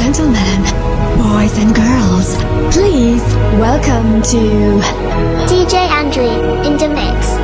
gentlemen, boys and girls, please welcome to DJ Andre in the mix.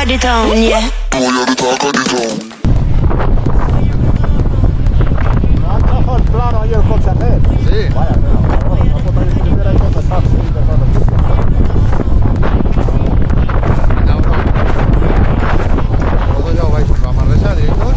The town, yeah. Boy, you're the talk of the town. Bajo el plano ahí el coche hacer. Sí. Vaya, no puedo ir primero y empezar. ¿Vosotros ya vais a Manresa directos?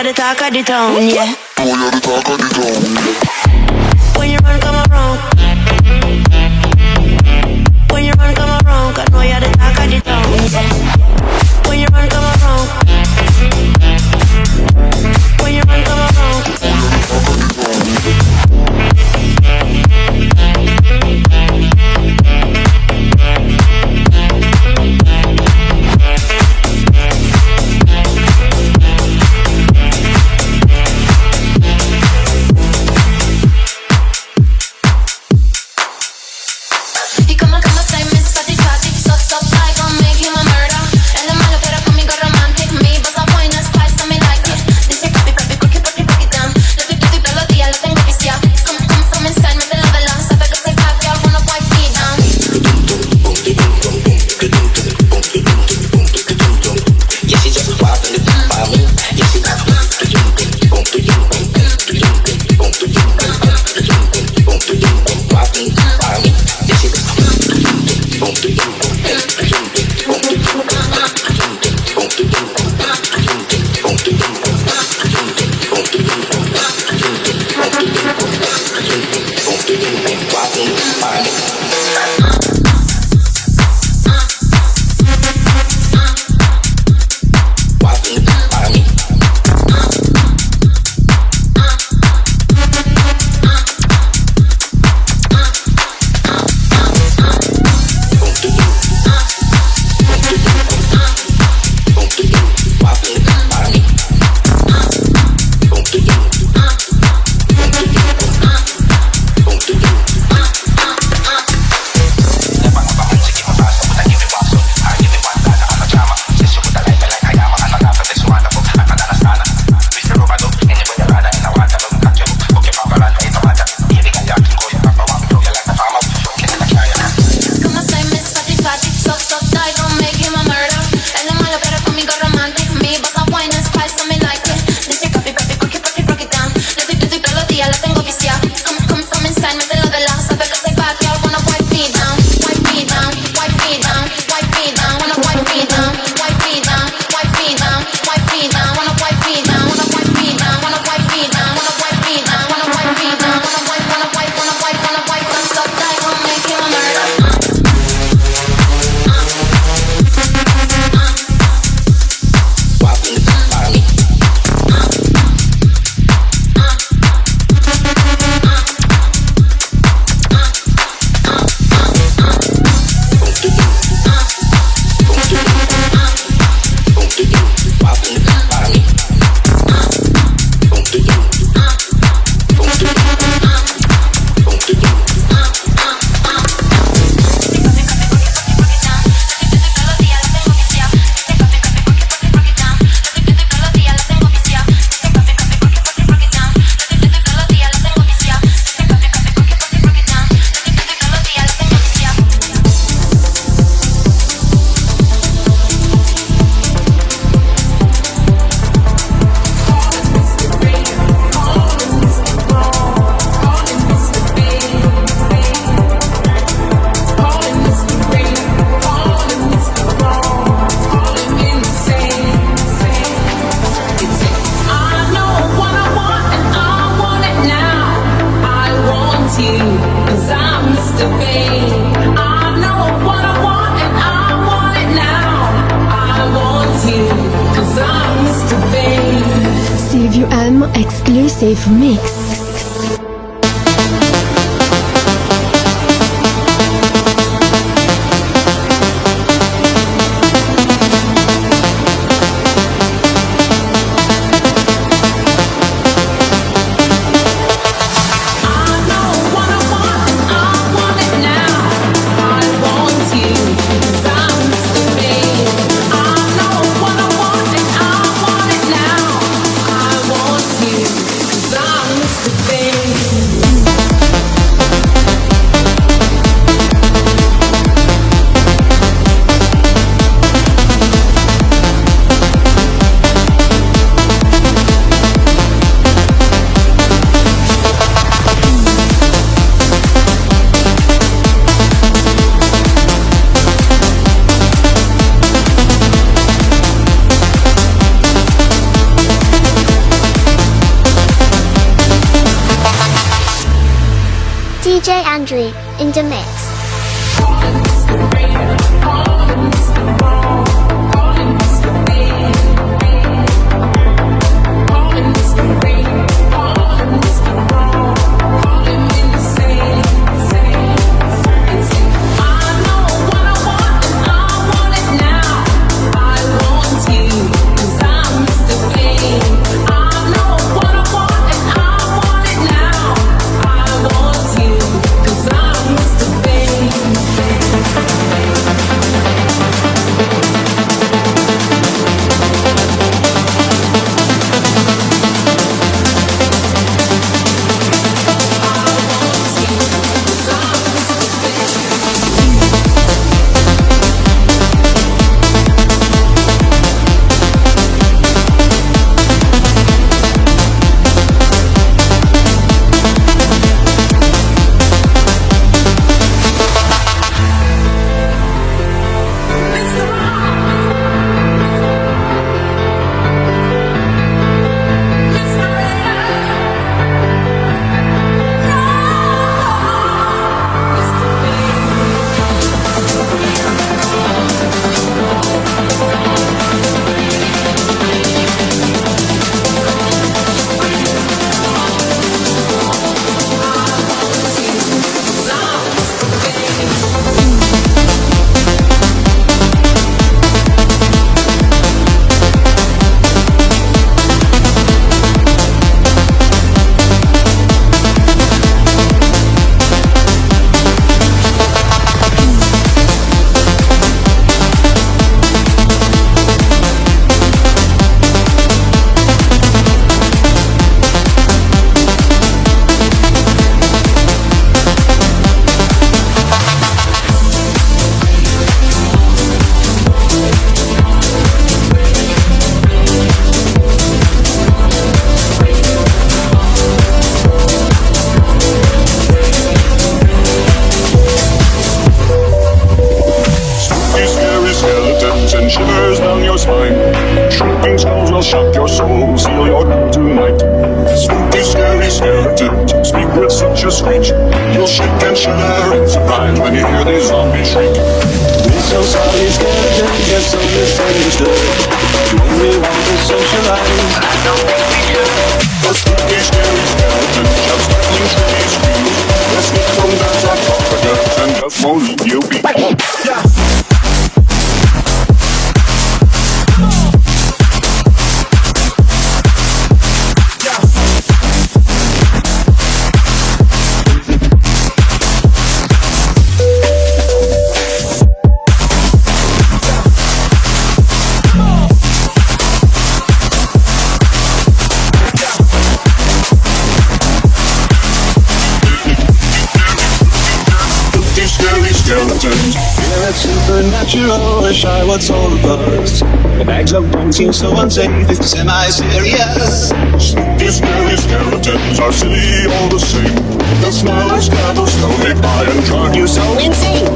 The talk of the town, yeah. Boy, you're the talk of the town. When you run, come around. When you run, come around. 'Cause know you're the talk of the town, yeah. When you run, come around. When you run, come around. Boy, you're the talk of the town. He come say Miss Fatty Fatty, sucks up, I gon' make him a murder. give you an exclusive mix. DJ Andre in the mix. Shock your soul, seal your doom tonight. Spooky, scary skeletons speak with such a screech. You'll shake and shudder in surprise when you hear these zombies shriek. We're so sorry, skeletons, you're so misunderstood. You only want to socialize. I don't think we could. The spooky, scary skeletons just startling shrill screams. They'll sneak from that sarcophagus and just won't leave you be. Yeah. Skeletons. Yeah, it's supernatural, wish I was all of us. The bags of bones seem so unsafe, it's semi-serious. Spooky, scary skeletons are silly all the same. They'll smile and scabble, slowly by and drive you so insane.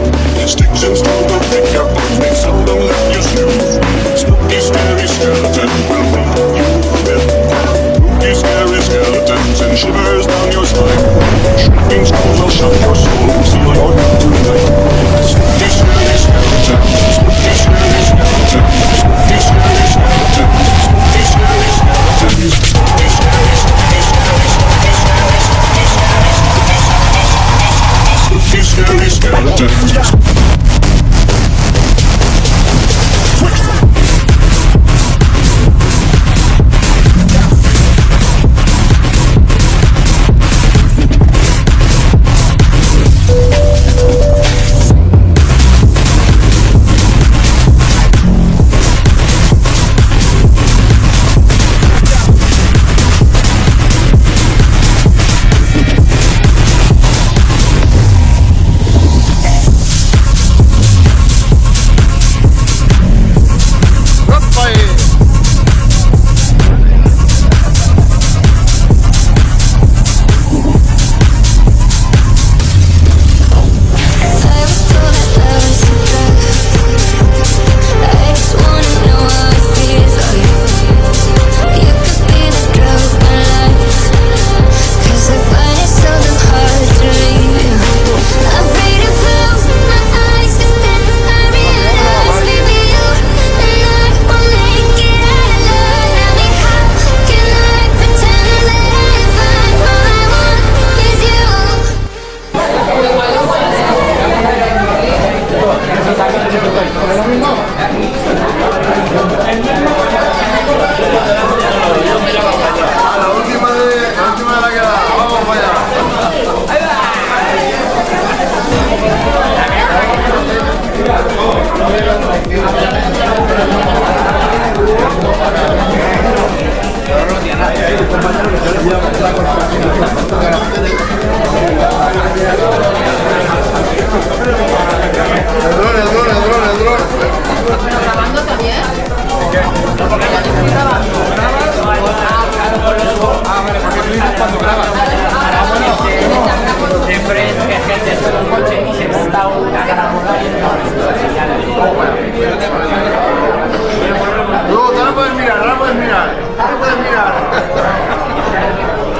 Sticks and stones will pick your bones, they seldom let you snooze. Spooky, scary skeletons will make you live. Spooky, scary skeletons and shivers down your spine. Shrieking skulls will shock your soul, seal your doom tonight. Spooky, scary skeletons, spooky, scary skeletons, spooky, scary skeletons, spooky, scary skeletons, spooky,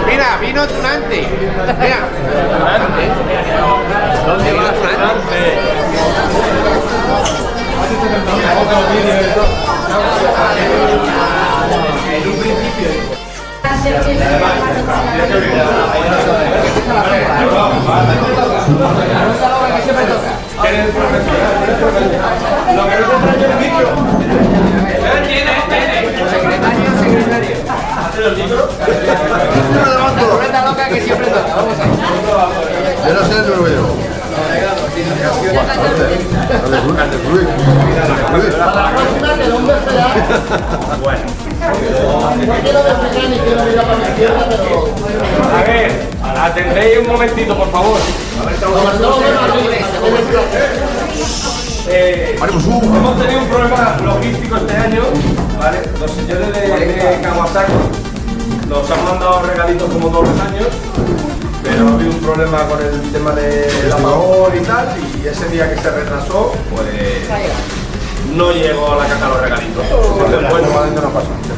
Mira, vino Tunante. Mira. ¿Dónde va en un principio. Yo no sé el número. A ver, atendéis un momentito, por favor. Hemos tenido un problema logístico este año, ¿vale? Los señores de Kawasaki nos han mandado regalitos como todos los años, pero ha habido un problema con el tema del apagón y tal, y ese día que se retrasó, pues no llegó a la caja los regalitos. Entonces,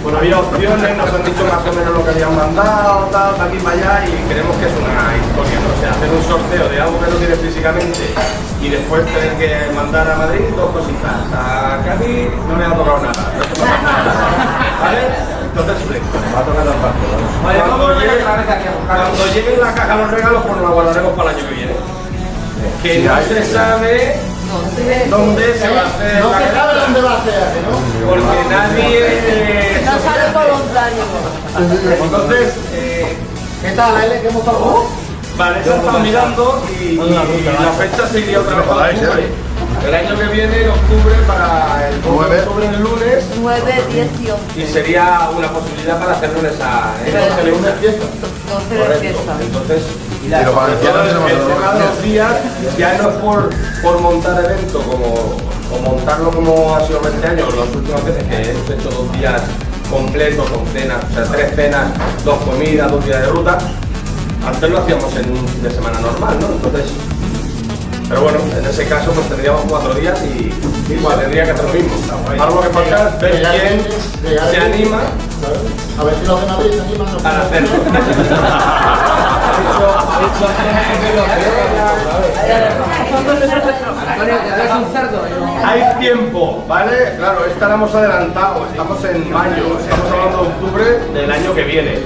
bueno, había opciones, nos han dicho más o menos lo que habían mandado, tal, para aquí para allá, y creemos que es una historia, ¿no? O sea, hacer un sorteo de algo que no tienes físicamente y después tener que mandar a Madrid dos cositas. A Cádiz no le ha tocado nada, no se pasa nada, ¿vale? Entonces, va a tocar las partes. Vale, cuando lleguen la caja los regalos, pues nos la guardaremos para el año que viene. Que no se sabe dónde se va a hacer. No se sabe dónde va a ser, ¿no? Porque nadie... No sale voluntario. Entonces, ¿Qué tal, L? ¿Qué hemos pasado? vale, se está mirando y la fecha seguiría otra vez para octubre. El año que viene, en octubre, para el 9 de octubre, el lunes. 9, 10 y 11. Y sería una posibilidad para hacer lunes a... ¿El lunes fiesta? 12 de fiesta. Entonces, Pero para el cierre tenemos el tema de los días ya no es por montar evento o montarlo como ha sido este año, las últimas veces que hemos hecho 2 días completos con cenas, o sea, 3 cenas, 2 comidas, 2 días de ruta. Antes lo hacíamos en un fin de semana normal, ¿no? Entonces, pero bueno, en ese caso pues tendríamos 4 días y igual tendría que hacer lo mismo. Algo que falta es ver quién se anima A ver si los de Madrid se animan. para hacerlo. Hay tiempo, ¿vale? Claro, esta la hemos adelantado, estamos en mayo, estamos hablando de octubre del año que viene.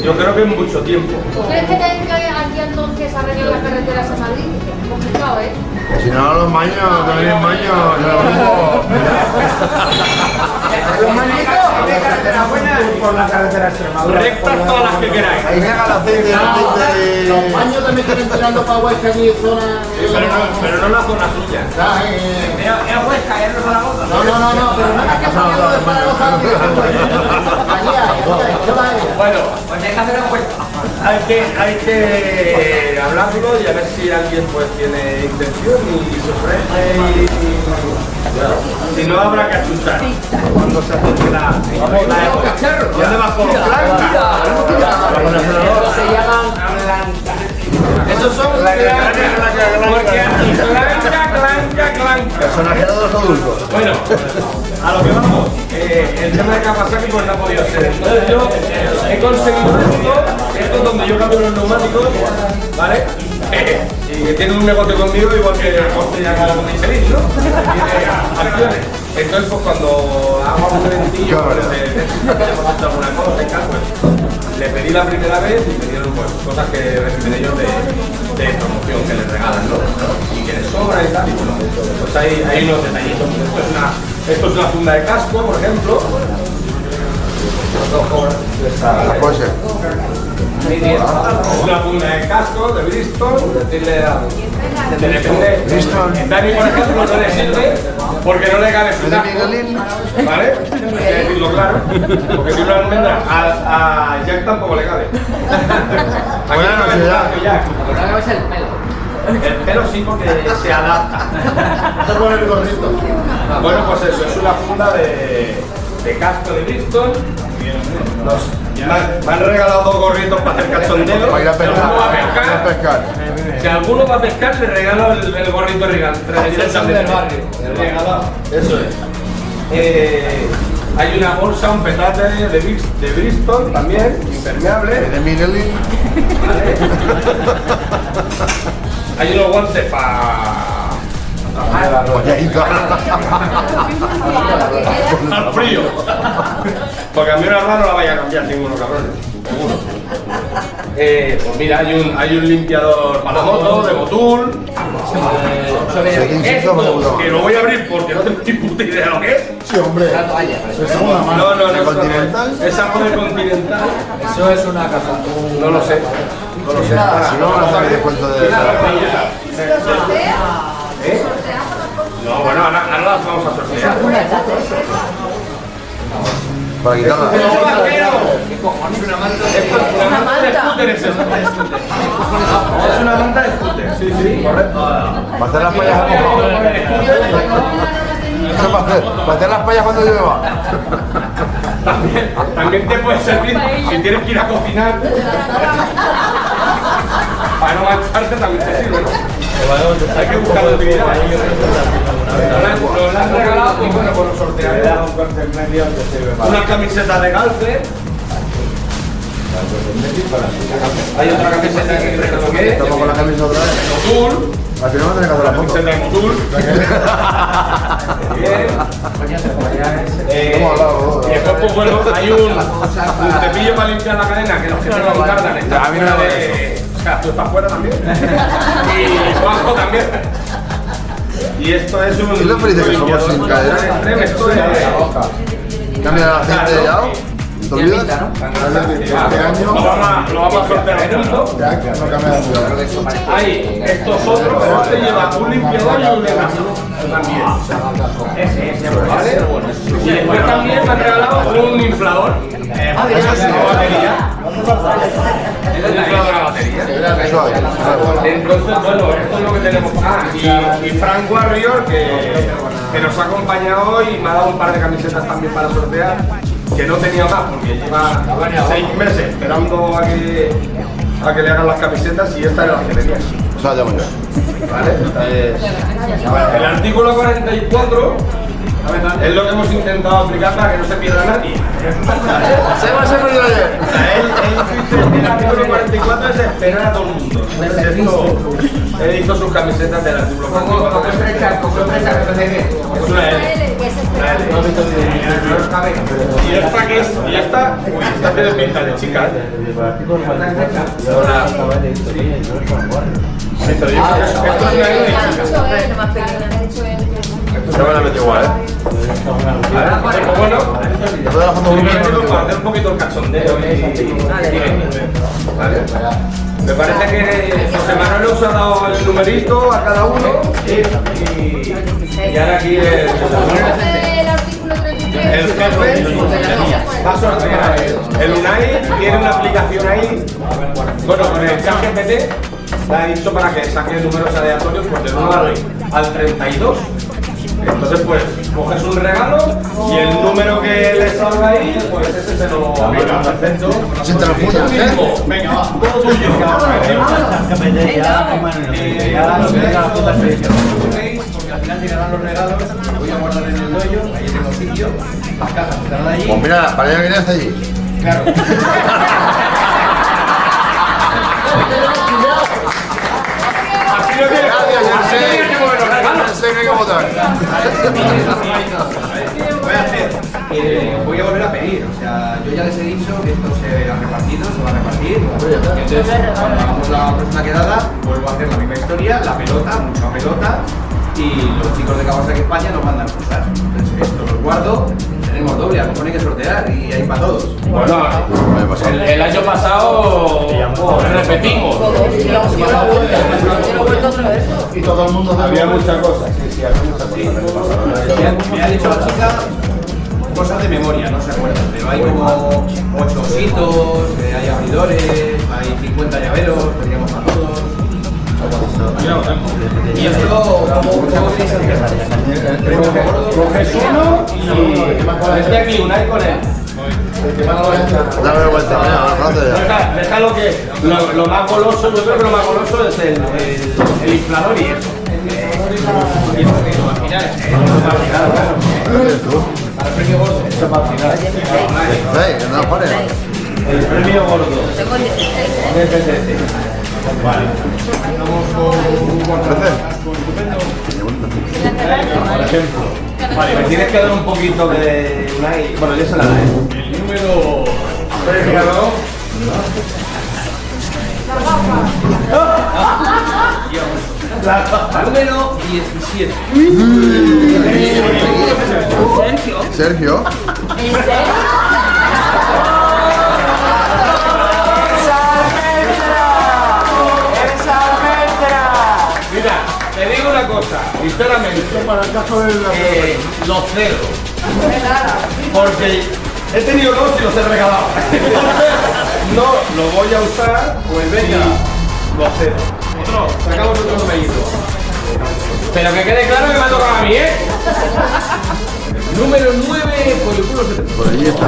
Yo creo que es mucho tiempo. ¿Crees que tengan que aquí entonces arreglar las carreteras en Madrid? Si no, los maños, también maños, lo mismo. Por la carretera Extremadura. Rectas todas las que queráis. Ahí llega el aceite, Los baños también están entrenando para Huesca allí, zona. Pero no la zona suya. Es Huesca, es Zaragoza. No, pero no es que saliendo de Zaragoza. Allí hay. Bueno, pues hay que hacer encuesta. Hay que hablarlo y a ver si alguien pues tiene intención y se ofrece y si no habrá que achuchar. Cuando se acerque la época. ¿Dónde vas con los blancas? Se llaman blancas. Esos son clanca. Personaje de los adultos. Bueno, a lo que vamos, el tema de Kawasaki pues no ha podido ser. Entonces yo he conseguido esto es donde yo cambio los neumáticos, ¿vale? Y que tiene un negocio conmigo igual que el coste ya con Michelin, ¿no? Tiene acciones. Entonces pues cuando hago algún eventillo, pues hemos hecho alguna cosa y tal, pues le pedí la primera vez y me dieron pues cosas que reciben ellos de promoción que les regalan, ¿no? Y que les sobra y tal, y bueno, pues hay unos detallitos. Esto es una funda de casco, por ejemplo. Puede ser. Es una funda de casco de Bristol, decirle a... Depende. Dani, por ejemplo, no le sirve porque no le cabe su taco, ¿vale? Hay que decirlo claro, porque si una almendra a Jack tampoco le cabe. Aquí no cabe su taco, Jack. Lo que cabe es el pelo. El pelo sí, porque se adapta. Te pone el gorrito. Bueno, pues eso, es una funda de casco de Bristol. Me han regalado 2 gorritos para hacer cachondeo. Para ir a Si alguno va a pescar. Si alguno va a pescar, le regalo el gorrito regal. Del barrio. Eso es. Hay una bolsa, un petate de Bristol también, impermeable. De Miguelín. Hay unos guantes para... al frío. Porque a mí una arma no la vaya a cambiar ninguno, cabrones. Seguro. Pues mira, hay un limpiador para la moto, de Motul. Esto, que lo voy a abrir porque no tengo ni puta idea de lo que es. Sí, hombre. No, es algo de Continental. Eso es una caja. No lo sé. No lo sé. Si no, no sabéis descuento de... ¿Eh? No, bueno, ahora las vamos a sortear. Para quitarla. Es una manta de scooter, es eso. Es una manta de scooter, sí, correcto. Para hacer las payas a poco. Eso para hacer las payas cuando llueva. También te puede servir si tienes que ir a cocinar. Para no mancharte también te sirve, ¿no? Hay que buscar la utilidad. Nos la han regalado y bueno, pues nos sortearemos una camiseta de Galfe. Hay otra camiseta que creo que es Estamos con la camisa otra vez. Motul. Al final vamos a tener que hacer la foto. Camiseta de Motul. Bien. Y después, pues bueno, hay un cepillo para limpiar la cadena que los que tengan un cardan está fuera de... O sea, tú estás fuera también. Y Juanjo también. Y esto es un... ¿Y lo felices que somos sin cadena? Esto es... Cambia el aceite ya. ¿Te olvidas? Lo vamos a sortear juntos. Ahí, estos otros, este lleva un limpiador y un legazo también. Ese, ¿vale? Y después también me han regalado un inflador. Eso es una batería. Un inflador a batería. Entonces, bueno, esto es lo que tenemos. Y Frank Warrior, que nos ha acompañado hoy y me ha dado un par de camisetas también para sortear. Que no tenía más porque lleva 6 meses esperando a que le hagan las camisetas y esta era la que tenía. O sea, ya muy bien. ¿Vale? Esta es... El artículo 44 es lo que hemos intentado aplicar para que no se pierda nadie. Se perdió ayer. O sea, él dice, el artículo 44 es esperar a todo el mundo. Entonces, él hizo sus camisetas del artículo 44. Es una L. una L. Y esta que es, y esta tiene pinta de chica. Sí, pero yo creo que esto es una L de chica. Se van a meter igual, Pues bueno, para hacer un poquito el cachondeo ¿vale? Me parece que José Manuel os ha dado el numerito a cada uno y ahora aquí el jefe va a sortear. El UNAI tiene una aplicación ahí, bueno, con el ChatGPT le ha dicho para que saque números aleatorios pues del 1 al 32. Entonces pues coges un regalo y el número que le salga ahí, pues ese se lo perfecto. Se te lo putas, Venga, va, todo tuyo. Porque al final llegarán los regalos, los voy a guardar en el dojo, ahí tengo sitio, las cajas estarán allí. Pues mira, para allá viene hasta allí. Claro. Así lo tiene. Venga a votar. Voy a hacer, voy a volver a pedir, o sea, yo ya les he dicho que esto se ha repartido, se va a repartir. Entonces, cuando hagamos la próxima quedada, vuelvo a hacer la misma historia, la pelota, mucha pelota, y los chicos de Kawasaki España nos mandan cosas. Entonces, esto los guardo, tenemos doble, a lo mejor hay que sortear y hay para todos. Bueno, el año pasado repetimos. Y todo el mundo Había muchas cosas, sí, había muchas cosas. Me ha dicho la chica cosas de memoria, no se acuerdan, pero hay como 8 ositos, hay abridores, hay 50 llaveros, tendríamos para todos. Y esto, ¿cómo tenéis que hacer? Coges uno y este aquí, un con él. Dame vuelta, mira, Déjalo que lo más goloso, yo creo que lo más goloso es el inflador y eso. Para el premio gordo. no pares. El premio gordo. Vale. Por ejemplo. Vale, me tienes que dar un poquito de una y... Bueno, yo se la daré. El número... Premiado. Número 17. Sergio. Mira, te digo una cosa, sinceramente, Para el caso de los cedo. Porque he tenido dos y los he regalado. No lo voy a usar, pues venga, los cedo. Sacamos otro numerito. Pero que quede claro que me ha tocado a mí, ¿eh? Número 9, por el culo se te... Por allí está.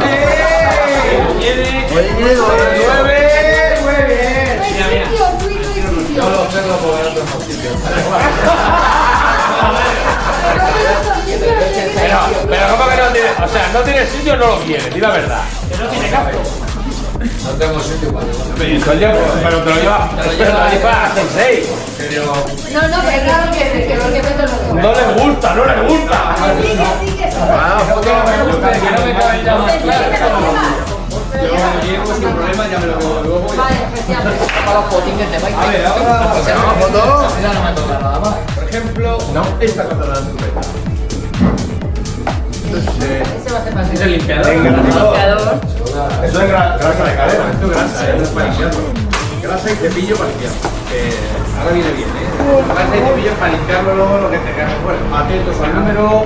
Tiene Oye, tiene 9, muy bien. Mira, mira. No lo sé, lo puedo ver en otro sitio. Pero ¿cómo que no tiene? O sea, no tiene sitio, no lo quiere, di la verdad. Que no tiene casco. No tengo sitio para eso. Pero te lo lleva hace 6. No, pero claro que lo que meto no. No le gusta, no le gusta. Yo llego sin problema, ya me lo veo luego. Vale, efectivamente. Para los potines de Mike. A ver, ahora, Mira, no me toca nada más. por ejemplo, esta cosa la estupenda. Ese va a ser fácil. Es el limpiador. Limpiador. Eso es grasa de cadera. Esto es grasa, no es para limpiarlo. Grasa y cepillo para limpiarlo. Ahora viene bien, Grasa y cepillo para limpiarlo luego lo que tengáis. Bueno, atentos al número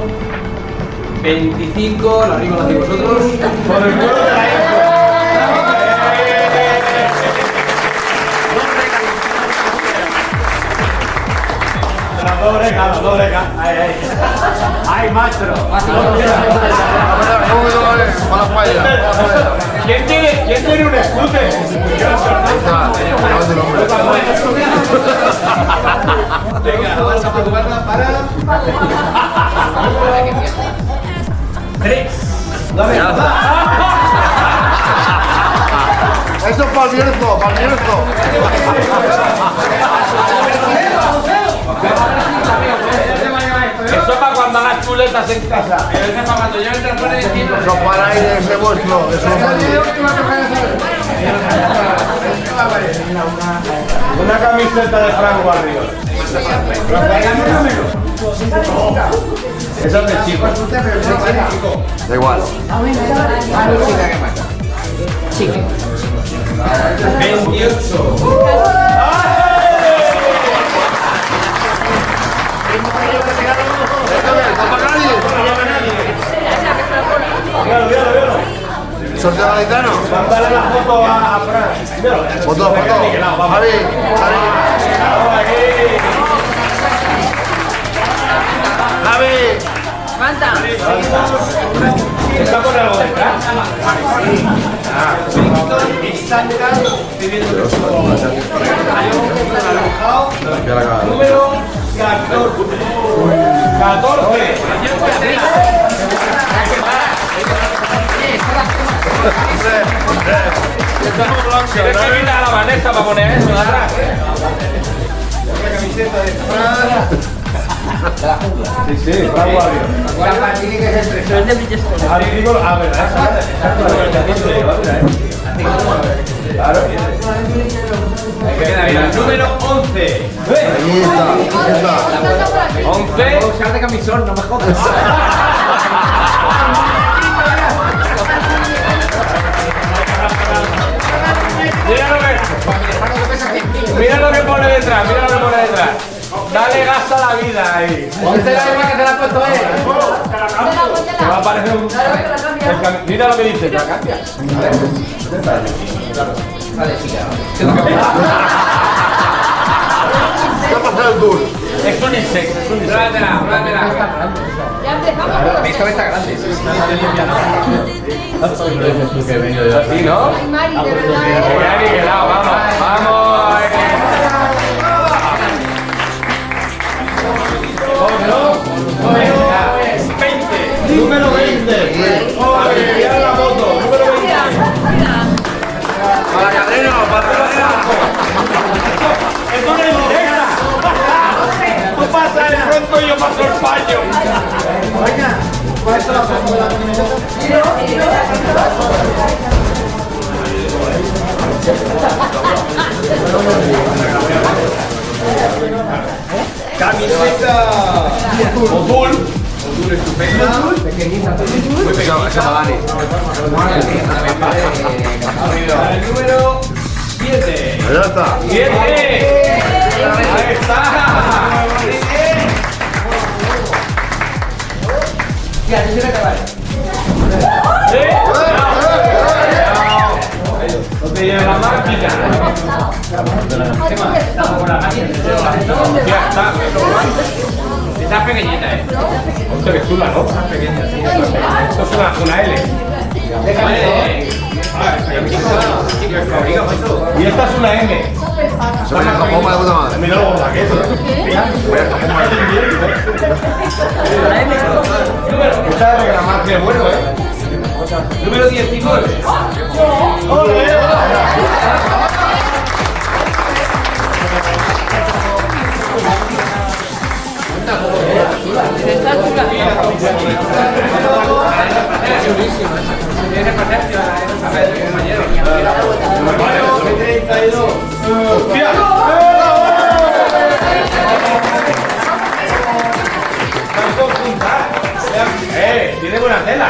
25, la arriba lo hacéis vosotros. Por el culo de la info. Las dos orejas. Ay, maestro. ¿Quién tiene un scooter? Venga, vamos a jugarla para... 3. Eso es para el Bierzo, para el Bierzo. Eso es para cuando hagas chuleta estás en casa. Cuando yo entro por el tiempo. Eso para ir ese vuestro, eso para ir. Una camiseta de Frank Warrior. Esa es de chico. Da igual. 28. ¿Sorteo gaditano? Mándale la foto a Fran. Foto. Javi, ¿Está con algo detrás? Número 14. Tienes que mirar a la Vanessa para poner eso de atrás. La camiseta de Sí, Frank Warrior. Artículo, ¿verdad? Claro. Número 11. ahí está. 11. Usar de camisón, no me jodas. Mira lo que pone detrás, Dale gas a la vida ahí. Ponte la misma que te la ha puesto él. Te va a parecer un... Mira lo que dice, te la cambias. Vale, chica. ¿Qué ha pasado el tour? Es un insecto, Pruébatela. Ya empezamos. Mi cabeza grande. ¿Sí, no? Ay, Mari, de verdad. Vamos. Número 20. Mira la moto. Número 20. Para cadena. Esto no es directa. Tú pasas el pronto y yo paso el paño. Camiseta Otul estupenda, pequeñita, muy pequeñita. El número 7. Allá está. 7. Ahí está. Mira, te sirve acabar. No te lleves la máquina. Ya está. Está pequeñita, Hostia, que chula, ¿no? Está pequeña, sí. Esto es una L. Y esta es una M. Se me deja bomba de puta madre. Mira lo gorda que es. Esta es la marca de bueno, Número 19. Está chula. Tiene buena tela,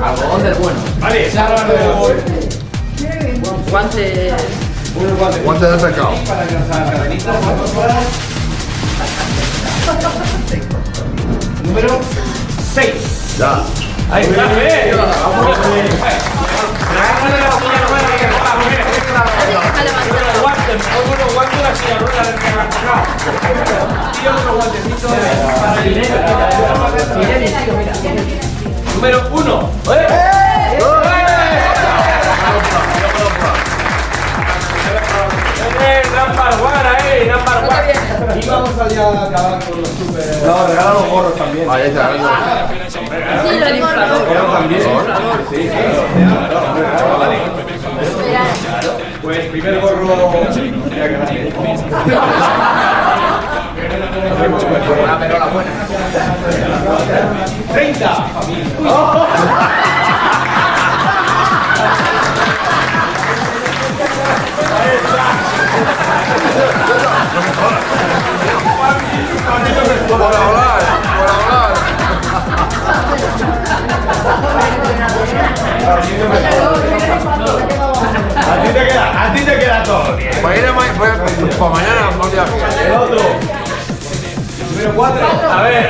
Algodón del bueno. Vale, Guantes. Guante de pescado. número 6. Ya. Ahí está, Otro guante de la silla rueda del que y otro guantecito para el número 1. Number one. Y vamos allá a acabar con los super. No, regala los gorros también. Ahí está. Sí, lo digo. Gorros también. Sí, Pues primer gorro. Mira que grande. Una perola buena. 30. Por hablar. A ti te queda todo. Para ir para mañana, no viajes. El otro. Número 4. A ver.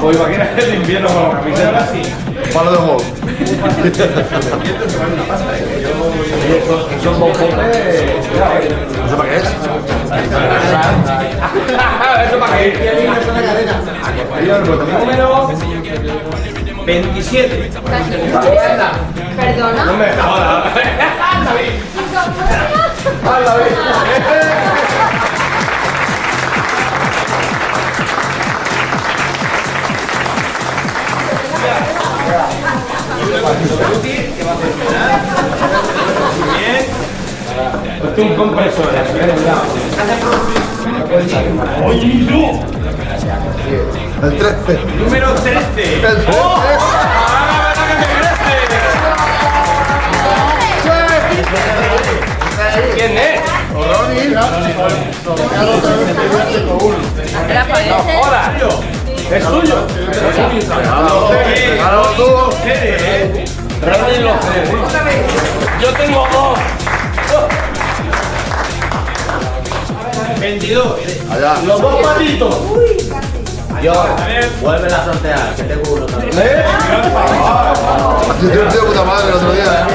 Pues imagínate el invierno con la camiseta así. Palo de golf. Son bombones. No sé para qué es. Eso para qué. Número 27. Perdona. No me jodas. Bien. Esto es un compresor. El 13. Número 13. El 13. ¿Quién es? ¡Hola! ¿Es tuyo? Claro, tú. Ronnie lo sé. Yo tengo 2. 22. Allá. Los 2 patitos. Yo, vuelve a sortear, que tengo uno también. Así te un tío de puta madre el otro día.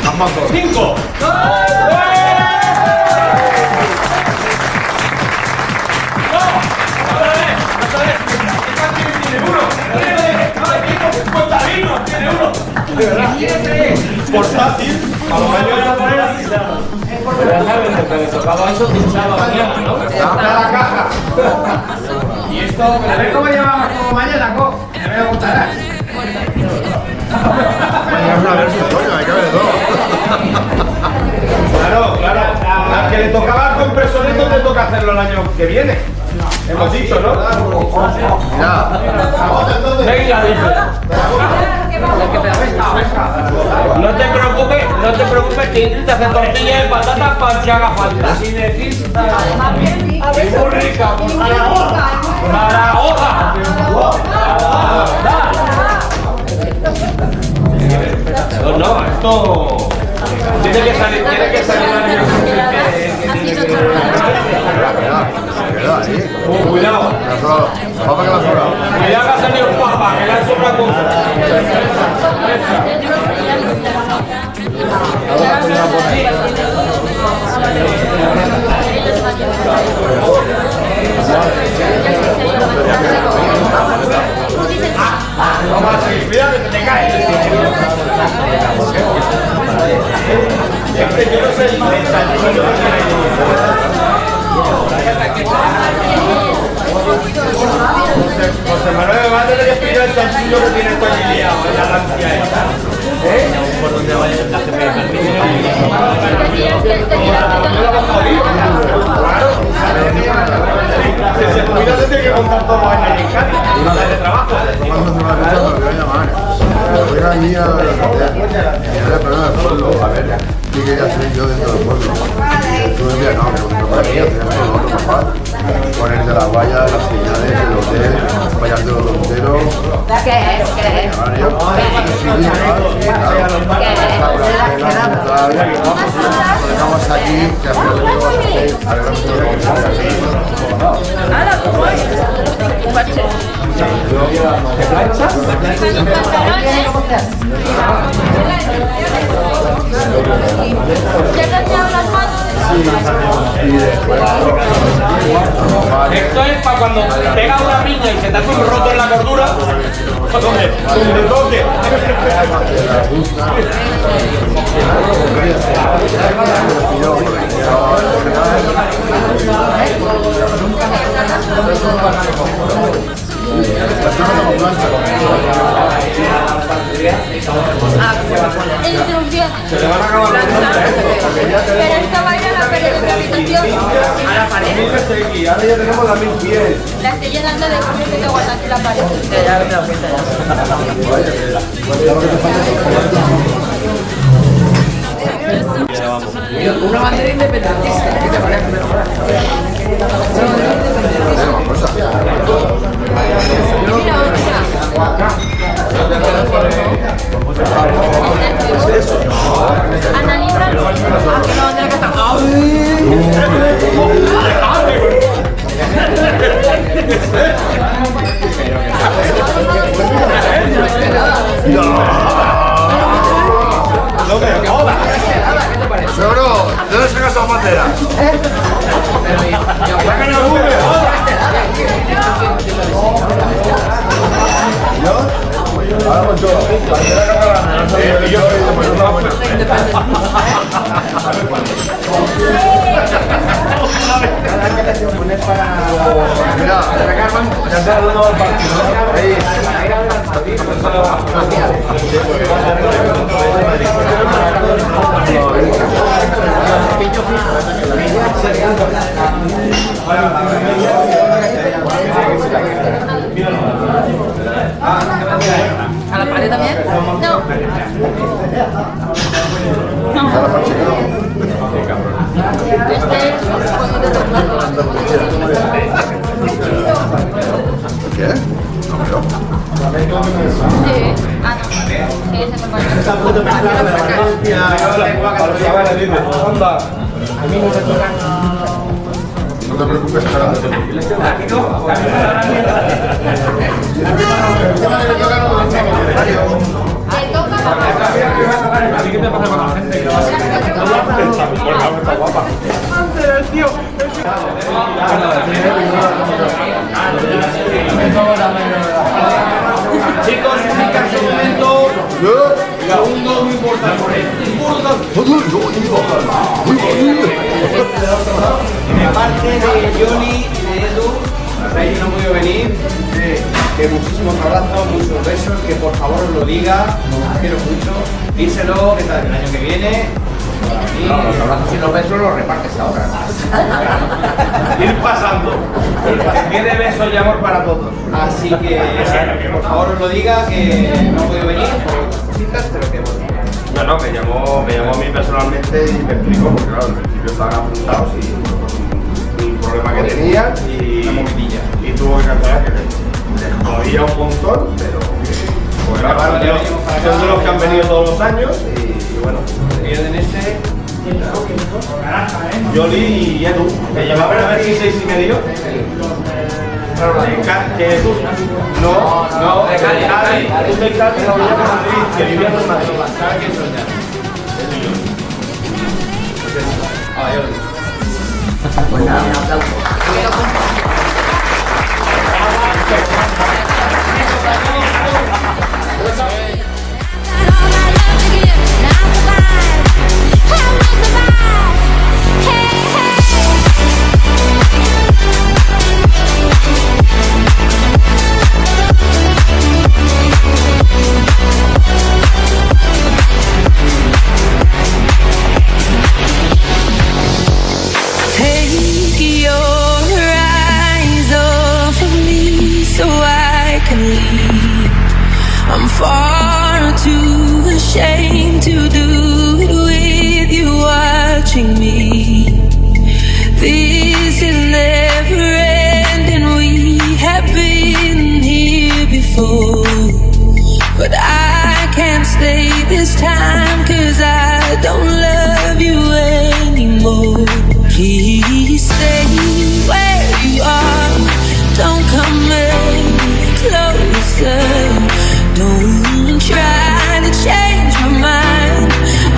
Haz más dos. 5. Portátil, a lo mejor la poner así. Pero tocaba eso, pinchaba mañana, ¿no? La caja. Y esto, a ver cómo llevamos como mañana, ya me lo contarás. Mañana a ver si coño, hay que ver todo. Claro, claro. Al que le tocaba el compresor, esto te toca hacerlo el año que viene. Hemos dicho, ¿no? Mira. Venga, dice. No te preocupes que intenta hacer tortillas de patatas para que haga falta. Si necesitas. Es muy rica. Para hoja. No, esto tiene que salir Cuidado. Papá que la sobra. Cuidado que ha salido un papá, que le ha sobrado cosa. Vamos a seguir, cuidado que te caes. Yo no sé el José Manuel va a tener que pillar el chanchillo que tiene esto aquí liado en la lancia esta. Por donde vaya el traje me Si se cuida se tiene que contar todo los años en Cádiz. Una vez de trabajo. Tomando una ducha, me lo voy a llamar. Voy a ir a la perdón del pueblo, a ver qué quería hacer yo dentro del pueblo. Tú decías, no, que no para mí, hacíamos otro papá. Poner de las vallas, las señales, el hotel, vallas de los tonteros. ¿Qué es? Lo dejamos aquí, que al final lo vamos a hacer, arreglamos todo lo que sea aquí. ¿Te plancha? Esto es para cuando pega una piña y se te hace un roto en la cordura, Donde toque. Instrucciones. Se le van a acabar las plantas, Pero esto va a ir a la pared de la habitación. a la pared. Ahora ya tenemos la 1010. La estoy llenando de cosas que te guardas en la pared. Una bandera independentista. ¿Qué te parece? No me jodas. Seguro, ¿de dónde sacas esa bandera? Sacan a Google, Ahora con todo. Bandera catalana. Y yo pues una buena. Mira, ya se ha dado el partido. ¿A la pared también? No. ¿Qué? No creo. Sí. Ah, no. Sí, ese No te preocupes, cara. ¿Qué te pasa con la gente que va a está guapa? Chicos, en un momento. Segundo muy importante. De parte de Johnny y de Edu, hasta ahí no han podido venir. Que muchísimos abrazos, muchos besos, que por favor os lo diga, os quiero mucho. Díselo, que tal el año que viene. No, los abrazos y los besos los repartes ahora. Ir pasando. Tiene besos y amor para todos. Así que por favor os lo diga, que no he podido venir por cositas, pero que bueno. No, me llamó a mí personalmente y me explicó, porque claro, al principio estaban apuntados y un problema que tenía y tuvo que cancelar, que le jodía un montón, pero pues claro, son de los que han venido todos los años y bueno, En este. Yoli y Edu, que llevaban a ver si 6 y medio. Que tú, no, de Cali, tú de Cali, no vivía en Madrid, que vivía en Madrid. ¿Sabes quién soy ya? Ah, yo. Pues nada, un aplauso. Take your eyes off of me so I can leave. I'm far too ashamed to do it with you watching me. This is never ending, we have been here before. But I can't stay this time, 'cause I don't love you anymore. Please stay where you are, don't come any closer. Don't try to change my mind,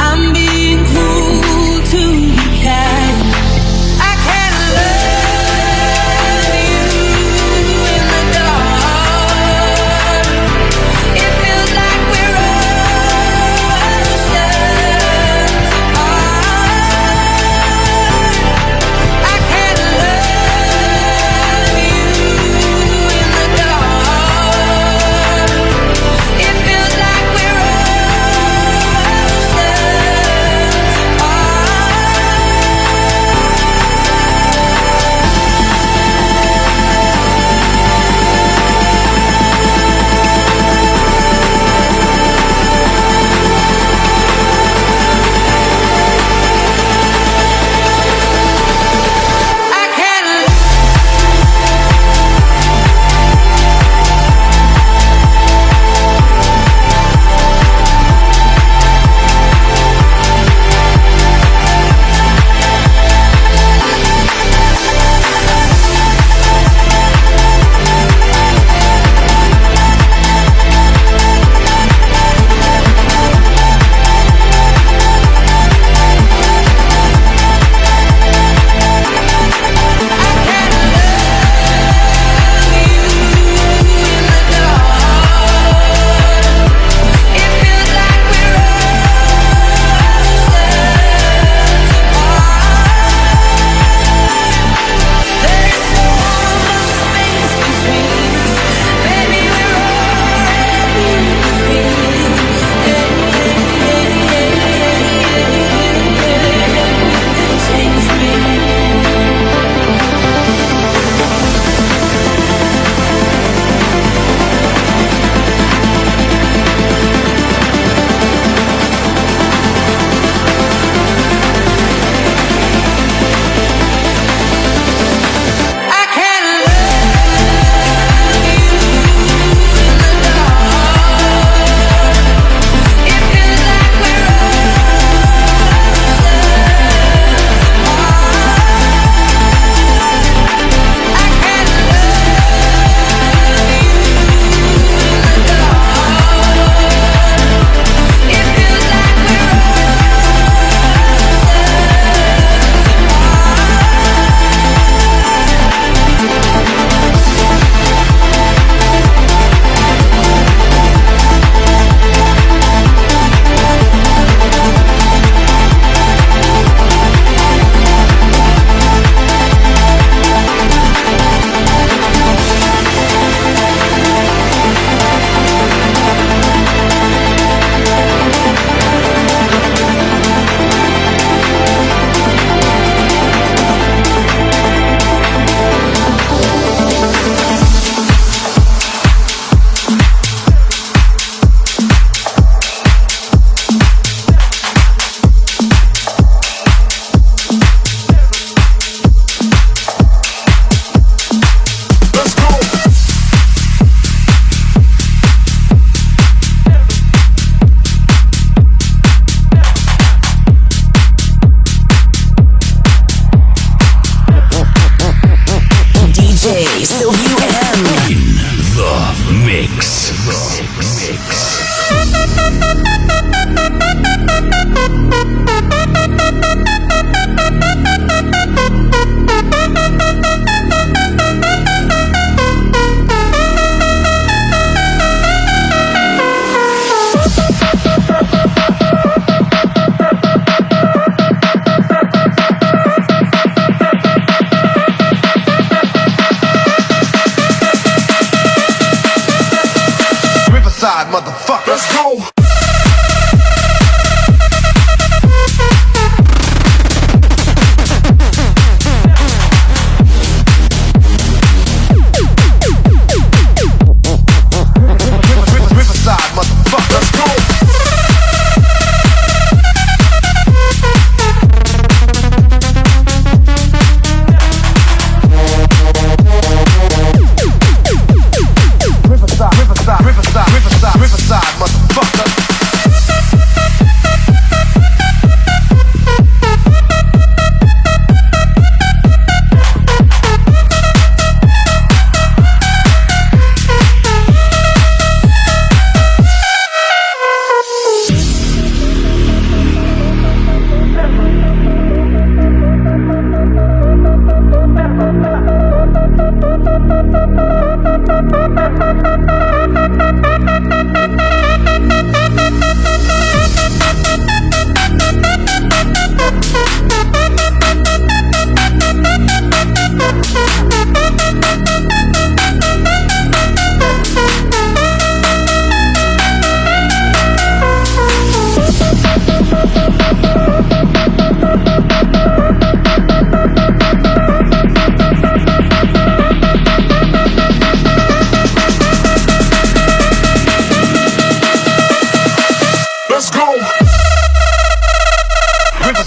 I'm being cruel to be kind. I can't love you in the dark.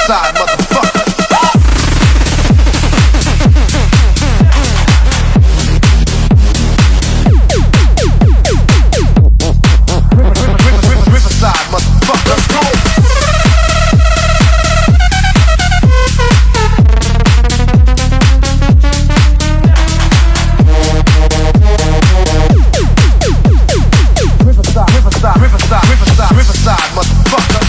Riverside, motherfucker. Riverside, motherfucker. Let's go. Riverside, motherfucker.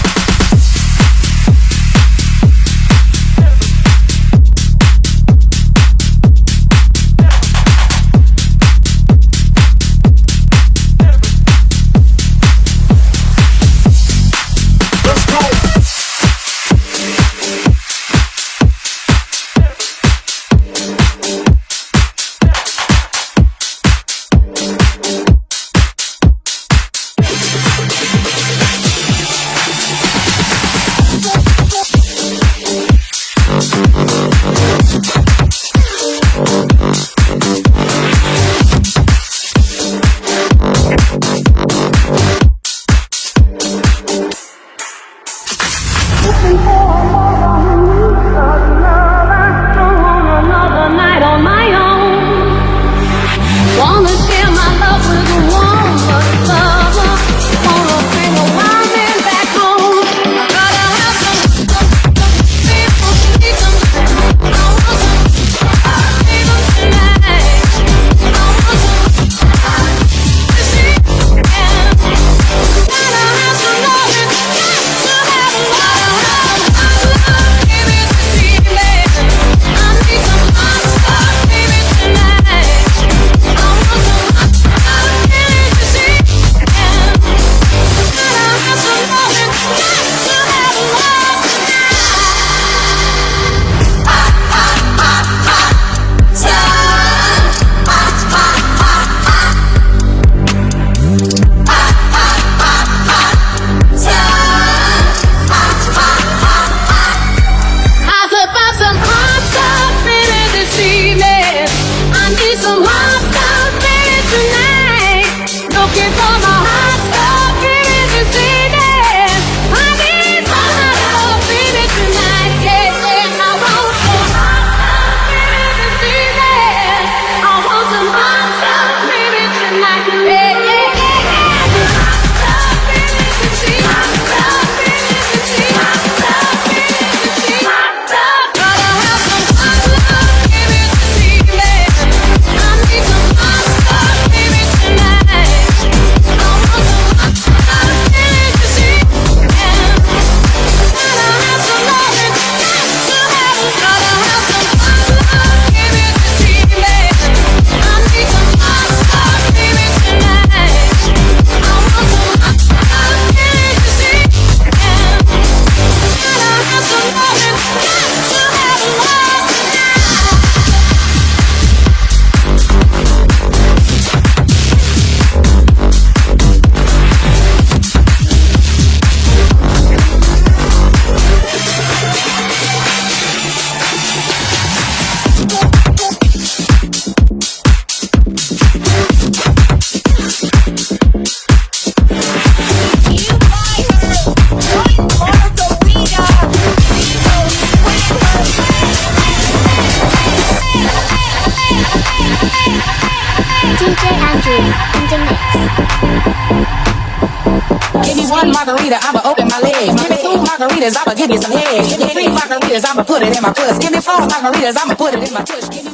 margarita, I'ma open my legs. Give me 2 margaritas, I'ma give you some head. Give me 3 margaritas, I'ma put it in my puss. Give me 4 margaritas, I'ma put it in my tush.